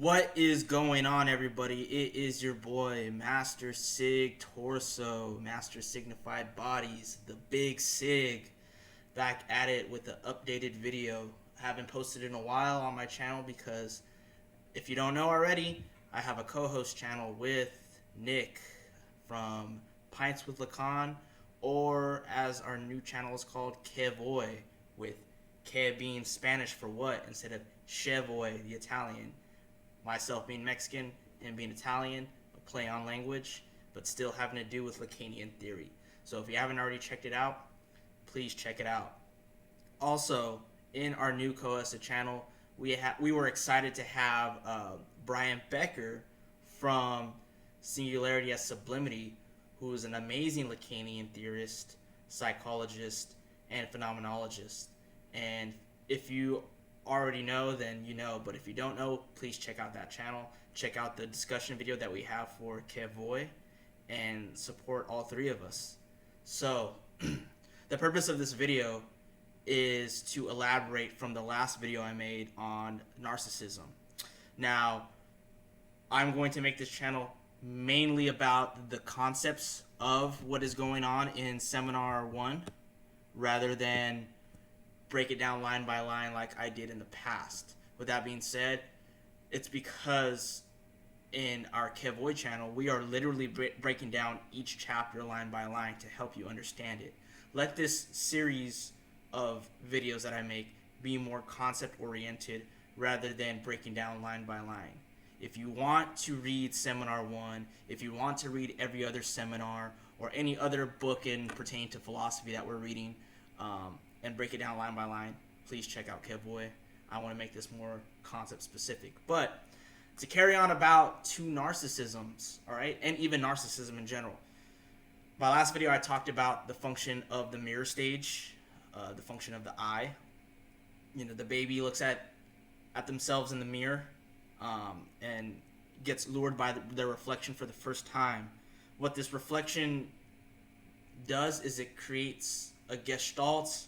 What is going on, everybody? It is your boy, Master Sig Torso, Master Signified Bodies, the Big Sig, back at it with an updated video. I haven't posted in a while on my channel because, if you don't know already, I have a co-host channel with Nick from Pints with Lacan, or as our new channel is called, Kevoy, with Ke being Spanish for what instead of Chevoy, the Italian. Myself being Mexican and being Italian, a play on language, but still having to do with Lacanian theory. So if you haven't already checked it out, please check it out. Also, in our new co-hosted channel, we were excited to have Brian Becker from Singularity as Sublimity, who is an amazing Lacanian theorist, psychologist, and phenomenologist. And if you already know, then you know, but if you don't know, please check out that channel. Check out the discussion video that we have for Kevoy and support all three of us. So the purpose of this video is to elaborate from the last video I made on narcissism. Now, I'm going to make this channel mainly about the concepts of what is going on in Seminar 1 rather than break it down line by line like I did in the past. With that being said, it's because in our Kevoy channel, we are literally breaking down each chapter line by line to help you understand it. Let this series of videos that I make be more concept oriented rather than breaking down line by line. If you want to read Seminar 1, if you want to read every other seminar or any other book in pertaining to philosophy that we're reading, and break it down line by line, please check out Kevoy. I want to make this more concept specific. But to carry on about two narcissisms, all right, and even narcissism in general. My last video, I talked about the function of the mirror stage, the function of the eye. You know, the baby looks at themselves in the mirror and gets lured by their reflection for the first time. What this reflection does is it creates a gestalt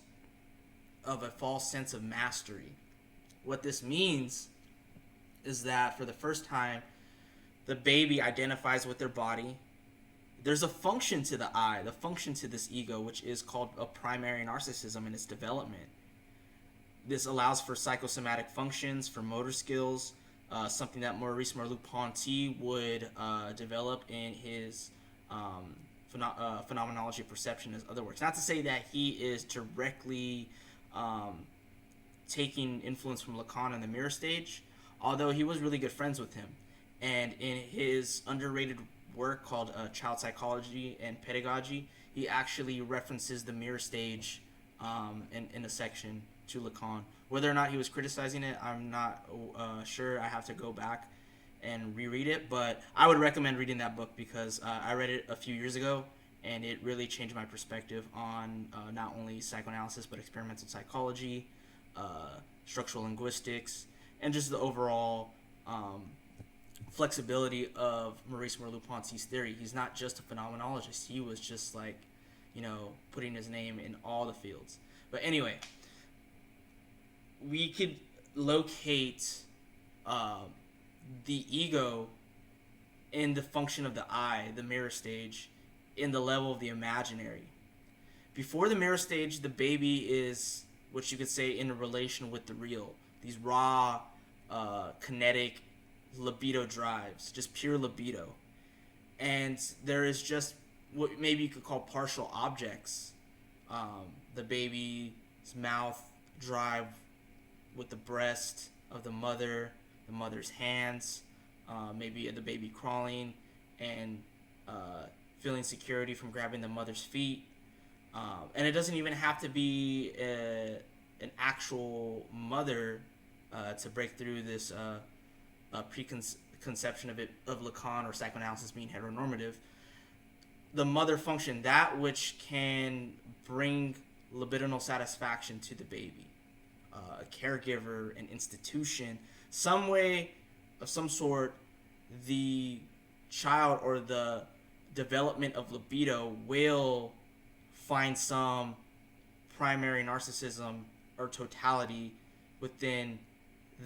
of a false sense of mastery. What this means is that for the first time, the baby identifies with their body. There's a function to the I, the function to this ego, which is called a primary narcissism in its development. This allows for psychosomatic functions, for motor skills, something that Maurice Merleau-Ponty would develop in his phenomenology of perception, as other works. Not to say that he is directly taking influence from Lacan in the mirror stage, although he was really good friends with him. And in his underrated work called Child Psychology and Pedagogy, he actually references the mirror stage in a section to Lacan. Whether or not he was criticizing it, I'm not sure. I have to go back and reread it, but I would recommend reading that book because I read it a few years ago and it really changed my perspective on not only psychoanalysis but experimental psychology, structural linguistics, and just the overall flexibility of Maurice Merleau-Ponty's theory. He's not just a phenomenologist. He was just like, you know, putting his name in all the fields. But anyway, we could locate the ego in the function of the I, the mirror stage, in the level of the imaginary. Before the mirror stage, the baby is what you could say in a relation with the real. These raw, kinetic libido drives, just pure libido. And there is just what maybe you could call partial objects. The baby's mouth drive with the breast of the mother's hands, maybe the baby crawling and feeling security from grabbing the mother's feet. And it doesn't even have to be an actual mother to break through this preconception of Lacan or psychoanalysis being heteronormative. The mother function, that which can bring libidinal satisfaction to the baby, a caregiver, an institution, some way of some sort, the child or the development of libido will find some primary narcissism or totality within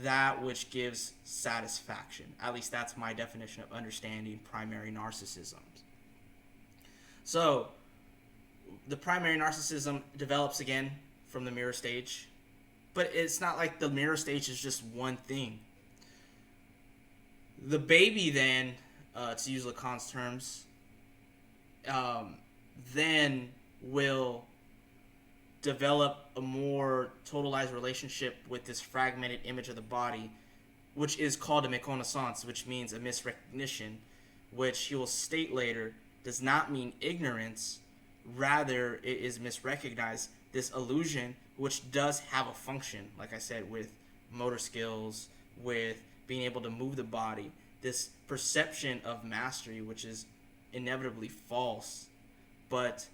that which gives satisfaction. At least that's my definition of understanding primary narcissism. So, the primary narcissism develops again from the mirror stage, but it's not like the mirror stage is just one thing. The baby then, to use Lacan's terms, then will develop a more totalized relationship with this fragmented image of the body, which is called a méconnaissance, which means a misrecognition, which he will state later does not mean ignorance, rather it is misrecognized. This illusion, which does have a function, like I said, with motor skills, with being able to move the body, this perception of mastery, which is inevitably false, but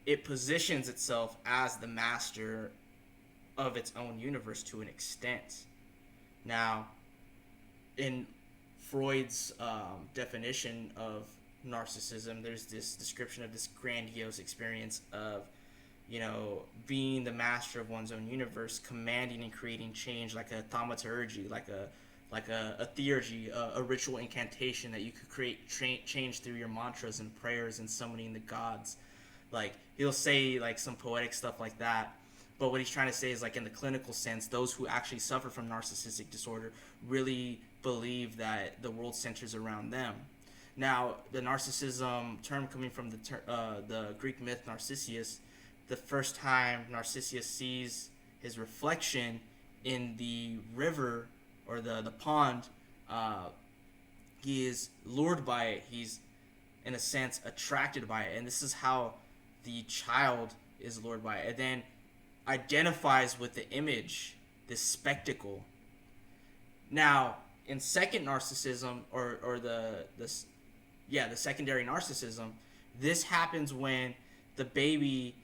it positions itself as the master of its own universe to an extent. Now, in Freud's definition of narcissism, there's this description of this grandiose experience of, being the master of one's own universe, commanding and creating change, like a thaumaturgy, like a theurgy, a ritual incantation that you could create change through your mantras and prayers and summoning the gods. Like, he'll say like some poetic stuff like that, but what he's trying to say is, like, in the clinical sense, those who actually suffer from narcissistic disorder really believe that the world centers around them. Now, the narcissism term coming from the Greek myth Narcissus, the first time Narcissus sees his reflection in the river or the pond, he is lured by it. He's, in a sense, attracted by it. And this is how the child is lured by it. And then identifies with the image, this spectacle. Now, in second narcissism, or the secondary narcissism, this happens when the baby,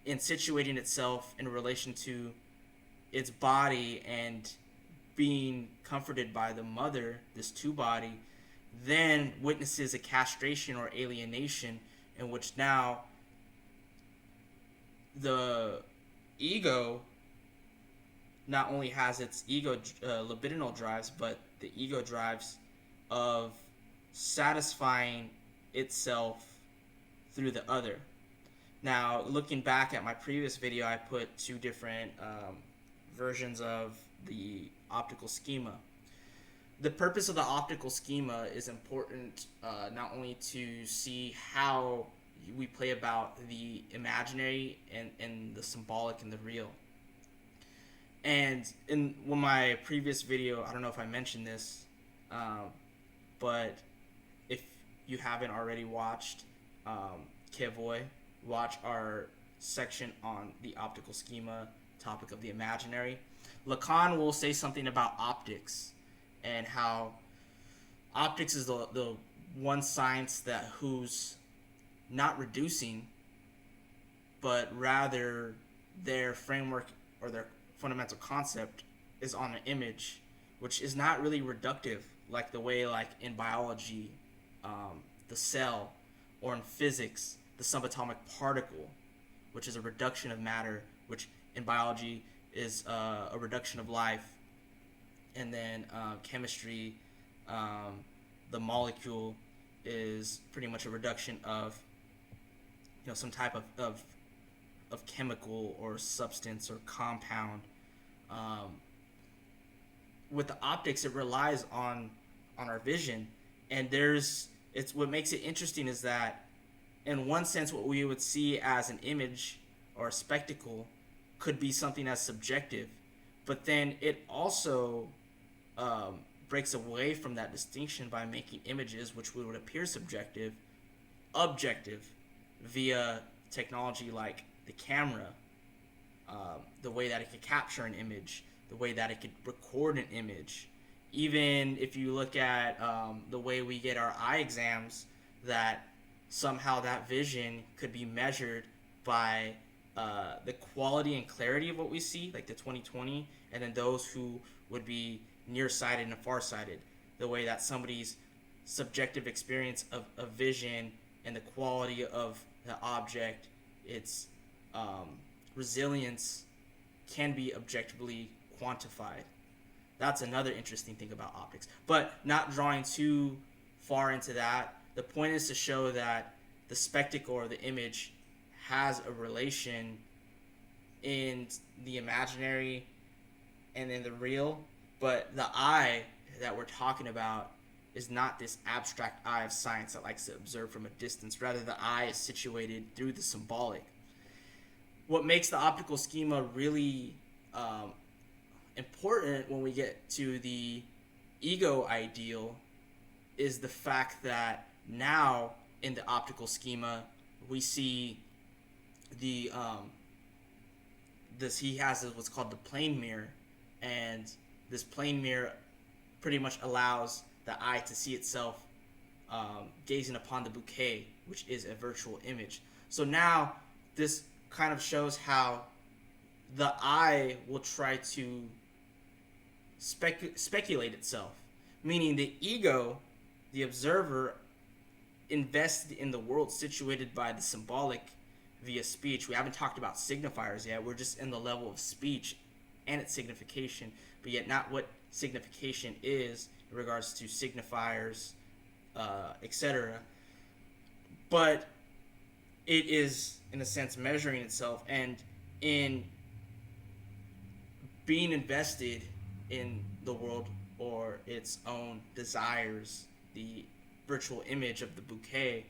in situating itself in relation to its body and being comforted by the mother, this two body, then witnesses a castration or alienation in which now the ego not only has its ego libidinal drives, but the ego drives of satisfying itself through the other. Now, looking back at my previous video, I put two different versions of the optical schema. The purpose of the optical schema is important not only to see how we play about the imaginary and the symbolic and the real. And in my previous video, I don't know if I mentioned this, but if you haven't already watched Kevoy, watch our section on the optical schema, topic of the imaginary. Lacan will say something about optics and how optics is the one science that who's not reducing, but rather their framework or their fundamental concept is on an image, which is not really reductive, like the way, like in biology, the cell, or in physics, the subatomic particle, which is a reduction of matter, which in biology is a reduction of life, and then chemistry, the molecule is pretty much a reduction of some type of chemical or substance or compound. With the optics, it relies on our vision, and it's what makes it interesting is that in one sense what we would see as an image or a spectacle could be something as subjective, but then it also breaks away from that distinction by making images which would appear subjective objective via technology like the camera, the way that it could capture an image, the way that it could record an image. Even if you look at the way we get our eye exams, that somehow that vision could be measured by the quality and clarity of what we see, like the 20/20, and then those who would be nearsighted and farsighted, the way that somebody's subjective experience of vision and the quality of the object, its resilience, can be objectively quantified. That's another interesting thing about optics. But not drawing too far into that, the point is to show that the spectacle or the image has a relation in the imaginary and in the real, but the eye that we're talking about is not this abstract eye of science that likes to observe from a distance. Rather, the eye is situated through the symbolic. What makes the optical schema really important when we get to the ego ideal is the fact that now in the optical schema we see the he has what's called the plane mirror, and this plane mirror pretty much allows the eye to see itself gazing upon the bouquet, which is a virtual image. So now this kind of shows how the eye will try to speculate itself, meaning the ego, the observer, invested in the world situated by the symbolic via speech. We haven't talked about signifiers yet. We're just in the level of speech and its signification, but yet not what signification is in regards to signifiers, etc. But it is, in a sense, measuring itself, and in being invested in the world or its own desires, the virtual image of the bouquet,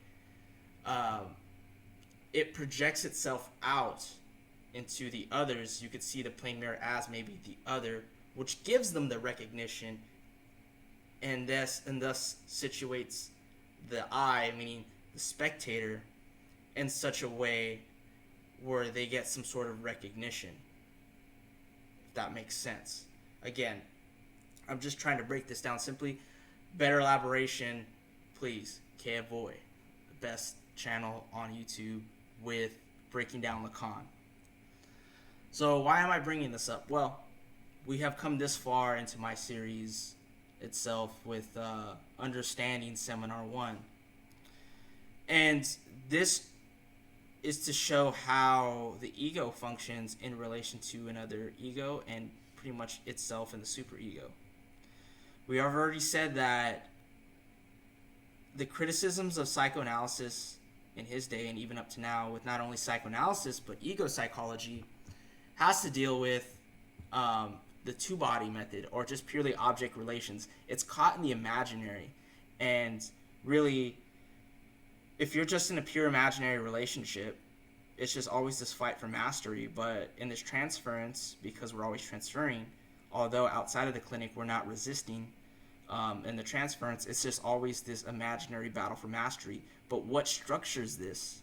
it projects itself out into the others. You could see the plane mirror as maybe the other, which gives them the recognition, and thus situates the eye, meaning the spectator, in such a way where they get some sort of recognition, if that makes sense. Again, I'm just trying to break this down simply. Better elaboration, please, Kavoy, the best channel on YouTube with breaking down Lacan. So why am I bringing this up? Well, we have come this far into my series itself with Understanding Seminar 1. And this is to show how the ego functions in relation to another ego and pretty much itself and the superego. We have already said that the criticisms of psychoanalysis in his day and even up to now, with not only psychoanalysis but ego psychology, has to deal with the two-body method, or just purely object relations. It's caught in the imaginary, and really, if you're just in a pure imaginary relationship, it's just always this fight for mastery. But in this transference, because we're always transferring, although outside of the clinic we're not resisting, in the transference, it's just always this imaginary battle for mastery. But what structures this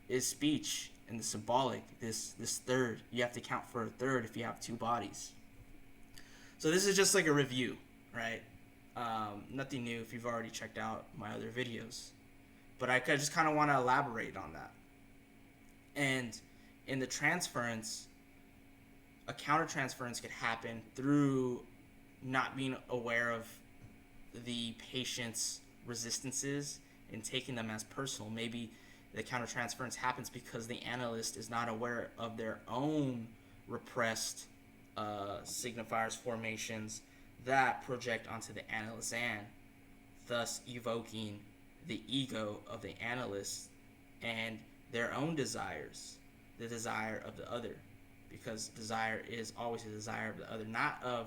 is speech and the symbolic, this third. You have to count for a third if you have two bodies. So this is just like a review, right? Nothing new if you've already checked out my other videos. But I just kind of want to elaborate on that. And in the transference, a countertransference could happen through not being aware of the patient's resistances and taking them as personal. Maybe the countertransference happens because the analyst is not aware of their own repressed signifiers formations that project onto the analysand, thus evoking the ego of the analyst and their own desires, the desire of the other, because desire is always a desire of the other, not of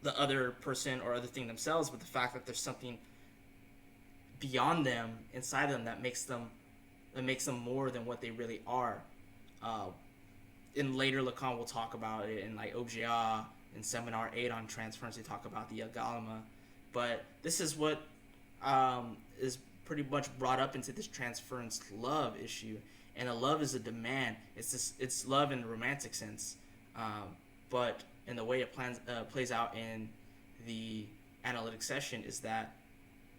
the other person or other thing themselves, but the fact that there's something beyond them, inside them, that makes them more than what they really are. In later Lacan, we'll talk about it in like Objet in Seminar 8 on Transference. We talk about the Agalma, but this is what is pretty much brought up into this transference love issue. And a love is a demand. It's love in the romantic sense, but in the way it plays out in the analytic session is that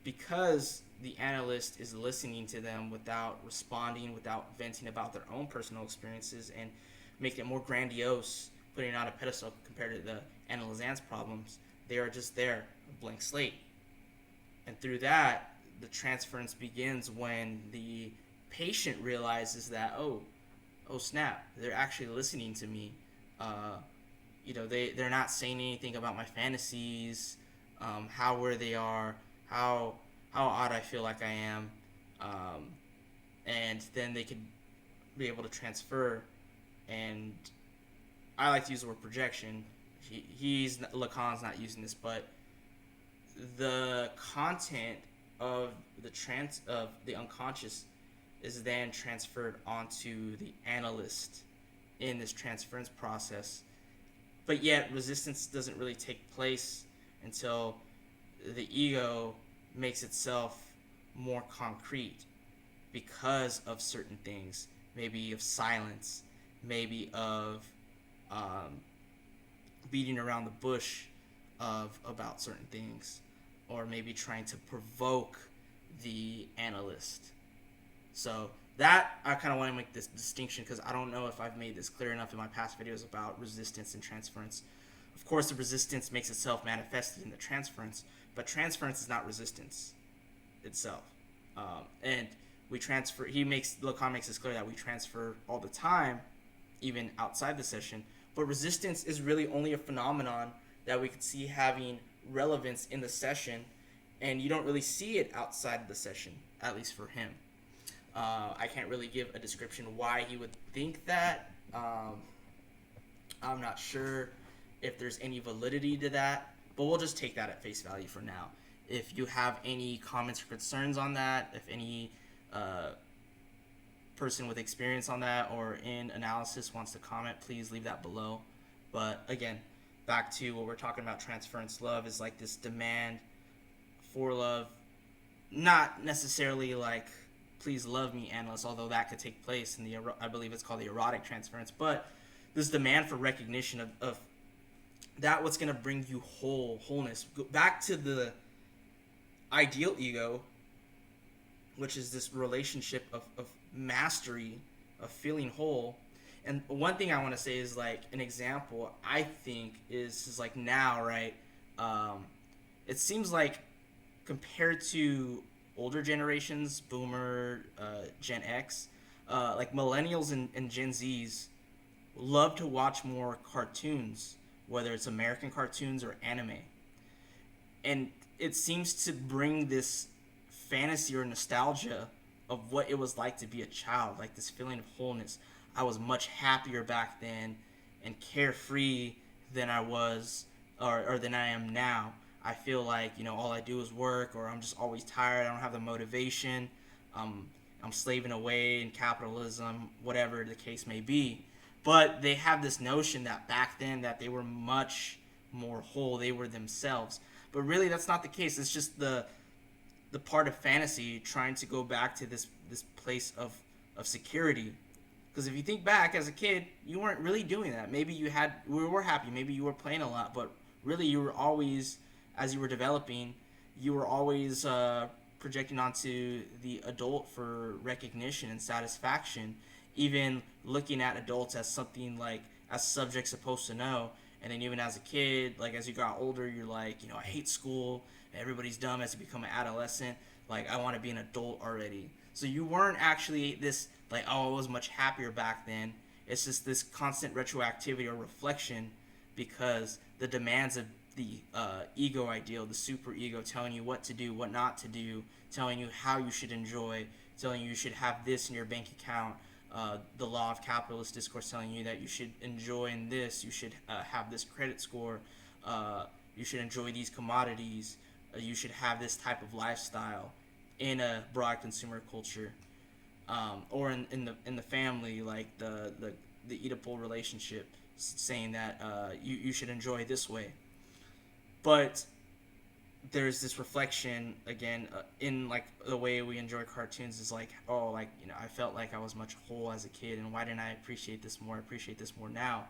because the analyst is listening to them without responding, without venting about their own personal experiences and making it more grandiose, putting it on a pedestal compared to the analysand's problems, they are just there, a blank slate. And through that, the transference begins when the patient realizes that, oh snap, they're actually listening to me, they're not saying anything about my fantasies, where they are, how odd I feel like I am, um, and then they could be able to transfer. And I like to use the word projection. Lacan's not using this, but the content of the unconscious is then transferred onto the analyst in this transference process. But yet resistance doesn't really take place until the ego makes itself more concrete because of certain things, maybe of silence, maybe of beating around the bush about certain things, or maybe trying to provoke the analyst. So that I kind of want to make this distinction because I don't know if I've made this clear enough in my past videos about resistance and transference. Of course, the resistance makes itself manifested in the transference, but transference is not resistance itself. And we transfer. Lacan makes this clear that we transfer all the time, even outside the session. But resistance is really only a phenomenon that we could see having relevance in the session, and you don't really see it outside the session, at least for him. I can't really give a description why he would think that. I'm not sure if there's any validity to that, but we'll just take that at face value for now. If you have any comments or concerns on that, if any person with experience on that or in analysis wants to comment, please leave that below. But again, back to what we're talking about, transference love is like this demand for love, not necessarily like please love me analyst, although that could take place in the, I believe it's called the erotic transference, but this demand for recognition of that what's going to bring you wholeness. Go back to the ideal ego, which is this relationship of mastery, of feeling whole. And one thing I want to say is like an example I think is like now, right? It seems like compared to older generations, Boomer, Gen X, like millennials and Gen Zs love to watch more cartoons, whether it's American cartoons or anime. And it seems to bring this fantasy or nostalgia of what it was like to be a child, like this feeling of wholeness. I was much happier back then and carefree than I was or than I am now. I feel like, all I do is work, or I'm just always tired. I don't have the motivation. I'm slaving away in capitalism, whatever the case may be. But they have this notion that back then that they were much more whole. They were themselves. But really, that's not the case. It's just the part of fantasy trying to go back to this place of security. Because if you think back as a kid, you weren't really doing that. Maybe you were happy. Maybe you were playing a lot. But really, you were always, as you were developing, you were always projecting onto the adult for recognition and satisfaction, even looking at adults as something like, as subjects supposed to know. And then even as a kid, like as you got older, you're like, I hate school, everybody's dumb. As you become an adolescent, like I want to be an adult already. So you weren't actually this like, oh, I was much happier back then. It's just this constant retroactivity or reflection because the demands of the ego ideal, the super ego, telling you what to do, what not to do, telling you how you should enjoy, telling you should have this in your bank account, the law of capitalist discourse telling you that you should enjoy in this, you should have this credit score, you should enjoy these commodities, you should have this type of lifestyle in a broad consumer culture, or in the family, like the Oedipal relationship, saying that you should enjoy this way. But there's this reflection again in like the way we enjoy cartoons is like, oh, like I felt like I was much whole as a kid, and why didn't I appreciate this more now?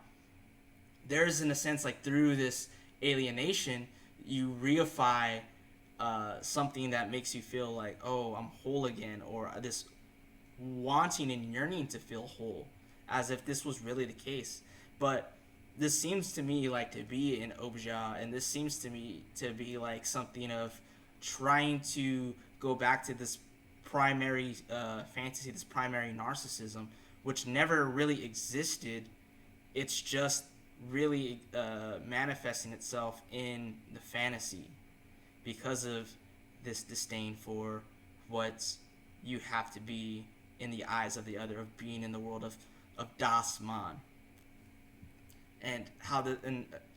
There's, in a sense, like through this alienation, you reify something that makes you feel like, oh, I'm whole again, or this wanting and yearning to feel whole, as if this was really the case. But this seems to me like to be an objet, and this seems to me to be like something of trying to go back to this primary fantasy, this primary narcissism, which never really existed. It's just really manifesting itself in the fantasy because of this disdain for what you have to be in the eyes of the other, of being in the world of Das Man. And how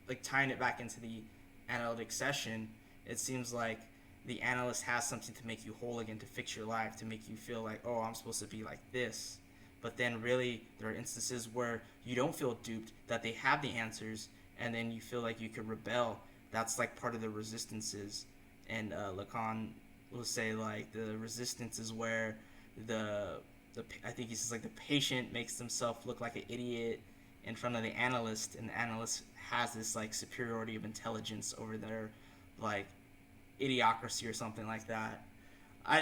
like tying it back into the analytic session, it seems like the analyst has something to make you whole again, to fix your life, to make you feel like, oh, I'm supposed to be like this. But then really there are instances where you don't feel duped, that they have the answers, and then you feel like you could rebel. That's like part of the resistances. And Lacan will say like the resistance is where the I think he says like the patient makes himself look like an idiot in front of the analyst, and the analyst has this like superiority of intelligence over their like idiocracy or something like that.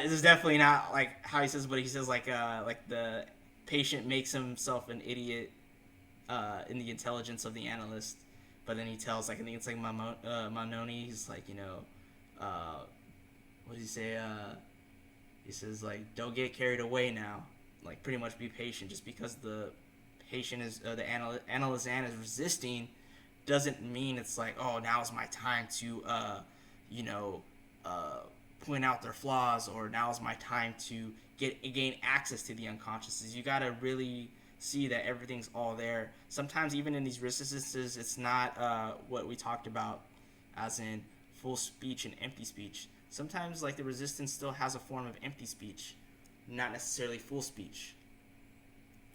This is definitely not like how he says, but he says like the patient makes himself an idiot in the intelligence of the analyst, but then he tells like I think it's like Manoni. He's like what does he say? He says like don't get carried away now. Like pretty much be patient. Just because the patient is the analyst is resisting doesn't mean it's like, oh, now's my time to point out their flaws, or now's my time to gain access to the unconscious. You gotta really see that everything's all there. Sometimes even in these resistances, it's not what we talked about as in full speech and empty speech. Sometimes like the resistance still has a form of empty speech, not necessarily full speech.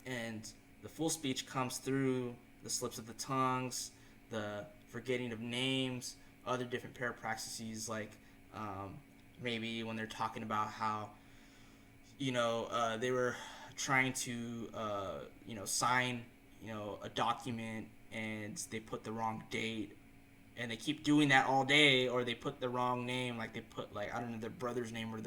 And the full speech comes through the slips of the tongues, the forgetting of names, other different parapraxis, like maybe when they're talking about how they were trying to sign a document, and they put the wrong date, and they keep doing that all day, or they put the wrong name, like they put like I don't know, their brother's name or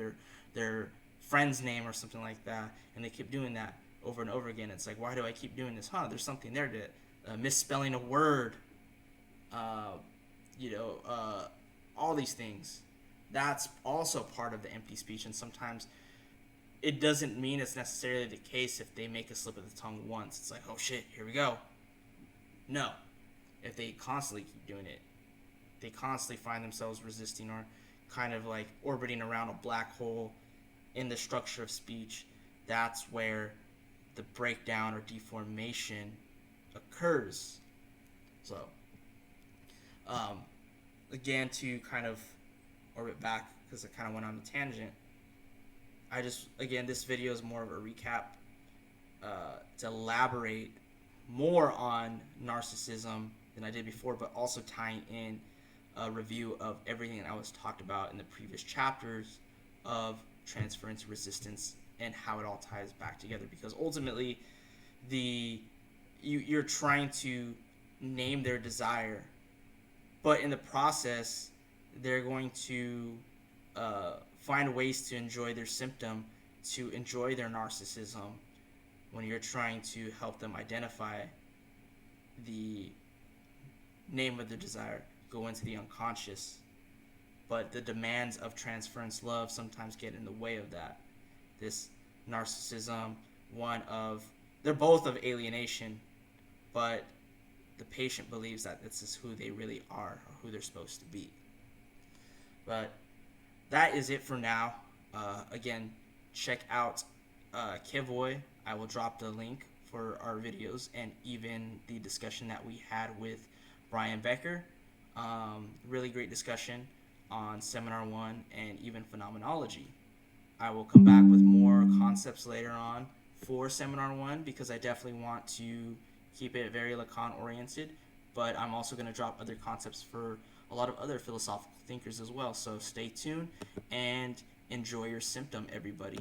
their friend's name or something like that, and they keep doing that over and over again. It's like, why do I keep doing this? There's something there to misspelling a word, all these things. That's also part of the empty speech, and sometimes it doesn't mean it's necessarily the case if they make a slip of the tongue once. It's like, oh shit, here we go. No. If they constantly keep doing it, they constantly find themselves resisting or kind of like orbiting around a black hole in the structure of speech. That's where the breakdown or deformation occurs. So, again, to kind of orbit back, because I kind of went on a tangent, this video is more of a recap to elaborate more on narcissism than I did before, but also tying in a review of everything that I was talked about in the previous chapters of transference, resistance, and how it all ties back together. Because ultimately, you're trying to name their desire, but in the process, they're going to find ways to enjoy their symptom, to enjoy their narcissism, when you're trying to help them identify the name of the desire, go into the unconscious. But the demands of transference love sometimes get in the way of that. This narcissism, they're both of alienation, but the patient believes that this is who they really are, or who they're supposed to be. But that is it for now. Again, check out Kivoy. I will drop the link for our videos and even the discussion that we had with Brian Becker. Really great discussion on Seminar 1 and even phenomenology. I will come back with more concepts later on for Seminar 1, because I definitely want to keep it very Lacan oriented, but I'm also going to drop other concepts for a lot of other philosophical thinkers as well. So stay tuned and enjoy your symptom, everybody.